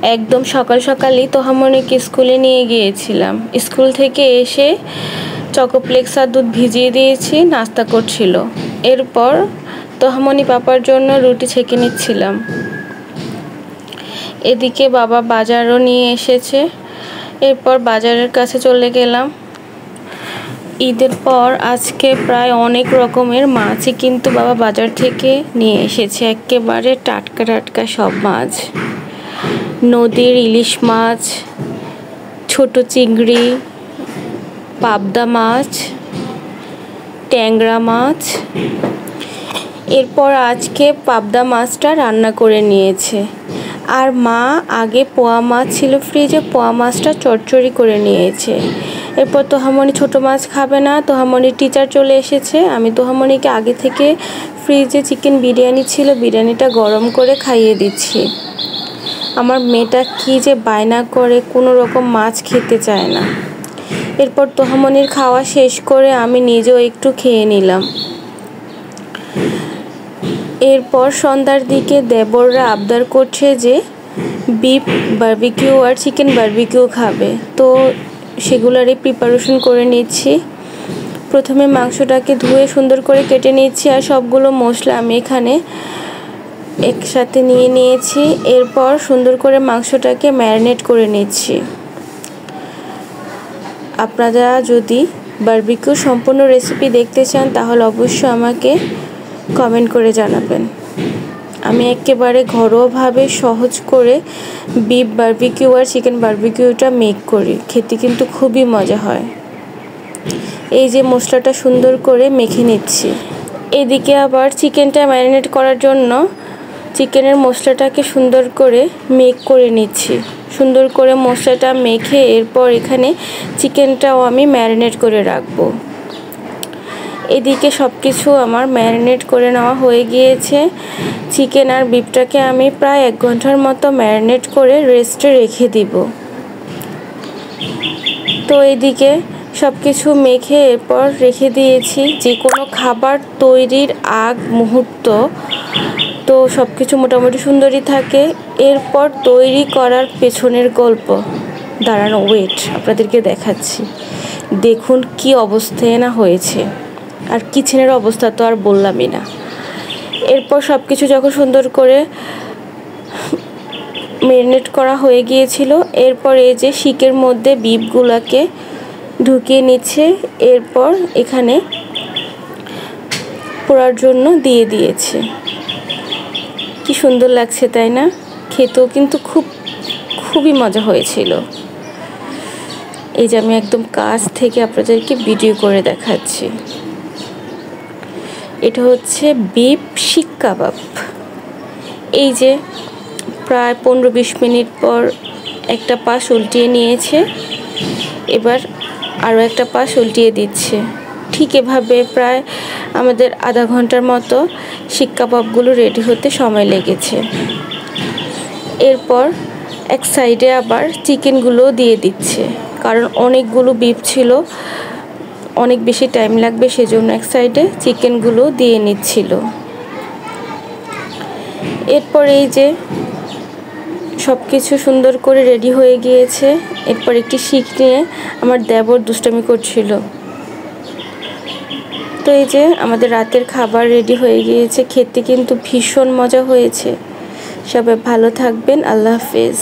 একদম সকাল সকালই তোহামনিকে স্কুলে নিয়ে গিয়েছিলাম। স্কুল থেকে এসে চকোপ্লেক্স আর দুধ ভিজিয়ে দিয়েছি, নাস্তা করছিল। এরপর তোহামনি পাপার জন্য রুটি ছেঁকে নিচ্ছিলাম। এদিকে বাবা বাজারও নিয়ে এসেছে। এরপর বাজারের কাছে চলে গেলাম। ঈদের পর আজকে প্রায় অনেক রকমের মাছই কিন্তু বাবা বাজার থেকে নিয়ে এসেছে। একেবারে টাটকা টাটকা সব মাছ, নদীর ইলিশ মাছ, ছোট চিংড়ি, পাবদা মাছ, ট্যাংরা মাছ। এরপর আজকে পাবদা মাছটা রান্না করে নিয়েছে। আর মা আগে পোয়া মাছ ছিল ফ্রিজে, পোয়া মাছটা চচ্চড়ি করে নিয়েছে। এরপর তোহামনি ছোট মাছ খাবে না, তোহামনির টিচার চলে এসেছে। আমি তোহামনিকে আগে থেকে ফ্রিজে চিকেন বিরিয়ানি ছিল, বিরিয়ানিটা গরম করে খাইয়ে দিচ্ছি। আমার মেয়েটা কি যে বায়না করে, কোনো রকম মাছ খেতে চায় না। এরপর তোহামনির খাওয়া শেষ করে আমি নিজেও একটু খেয়ে নিলাম। এরপর সন্ধ্যার দিকে দেবররা আবদার করছে যে বিফ বারবিকিউ আর চিকেন বারবিকিউ খাবে, তো সেগুলারই প্রিপারেশন করে নিচ্ছি। প্রথমে মাংসটাকে ধুয়ে সুন্দর করে কেটে নিচ্ছি, আর সবগুলো মশলা আমি এখানে একসাথে নিয়ে নিয়েছি। এরপর সুন্দর করে মাংসটাকে ম্যারিনেট করে নিচ্ছি। আপনারা যদি বারবিকিউ সম্পূর্ণ রেসিপি দেখতে চান তাহলে অবশ্যই আমাকে কমেন্ট করে জানাবেন। আমি একেবারে ঘরোয়াভাবে সহজ করে বিফ বারবিকিউ আর চিকেন বারবিকিউটা মেক করি, খেতে কিন্তু খুবই মজা হয়। এই যে মশলাটা সুন্দর করে মেখে নিচ্ছি। এদিকে আবার চিকেনটা ম্যারিনেট করার জন্য চিকেনের মশলাটাকে সুন্দর করে মেক করে নিচ্ছি। সুন্দর করে মশলাটা মেখে এরপর এখানে চিকেনটাও আমি ম্যারিনেট করে রাখবো। এদিকে সব কিছু আমার ম্যারিনেট করে নেওয়া হয়ে গিয়েছে। চিকেন আর বিফটাকে আমি প্রায় 1 ঘন্টার মতো ম্যারিনেট করে রেস্টে রেখে দিব। তো এদিকে সব কিছু মেখে এরপর রেখে দিয়েছি। যে কোনো খাবার তৈরির আগ মুহূর্ত তো সব কিছু মোটামুটি সুন্দরই থাকে। এরপর তৈরি করার পেছনের গল্প, দাঁড়ানো ওয়েট, আপনাদেরকে দেখাচ্ছি। দেখুন কি অবস্থায় না হয়েছে, আর কিচেনের অবস্থা তো আর বললামই না। এরপর সব কিছু যখন সুন্দর করে ম্যারিনেট করা হয়ে গিয়েছিল, এরপর এই যে শিকের মধ্যে বিফগুলোকে ঢুকিয়ে নিচ্ছে। এরপর এখানে পোড়ার জন্য দিয়ে দিয়েছে। কি সুন্দর লাগছে তাই না? খেতেও কিন্তু খুবই মজা হয়েছিল। এই যে আমি একদম কাছ থেকে আপনাদেরকে ভিডিও করে দেখাচ্ছি। এটা হচ্ছে বিফ শিক কাবাব। এই যে প্রায় 15-20 মিনিট পর একটা পাশ উল্টিয়ে নিয়েছে, এবার আরও একটা পাশ উল্টিয়ে দিচ্ছে। ঠিক এভাবে প্রায় আমাদের আধা ঘন্টার মতো শিক কাবাবগুলো রেডি হতে সময় লেগেছে। এরপর এক সাইডে আবার চিকেনগুলো দিয়ে দিচ্ছে, কারণ অনেকগুলো বিফ ছিল, অনেক বেশি টাইম লাগবে, সেজন্য এক সাইডে চিকেনগুলো দিয়ে নিচ্ছিল। এরপর এই যে সব কিছু সুন্দর করে রেডি হয়ে গিয়েছে। এরপর একটি শিক নিয়ে আমার দেবর দুষ্টামি করছিল। তো এই যে আমাদের রাতের খাবার রেডি হয়ে গিয়েছে। খেতে কিন্তু ভীষণ মজা হয়েছে। সবাই ভালো থাকবেন। আল্লাহ হাফেজ।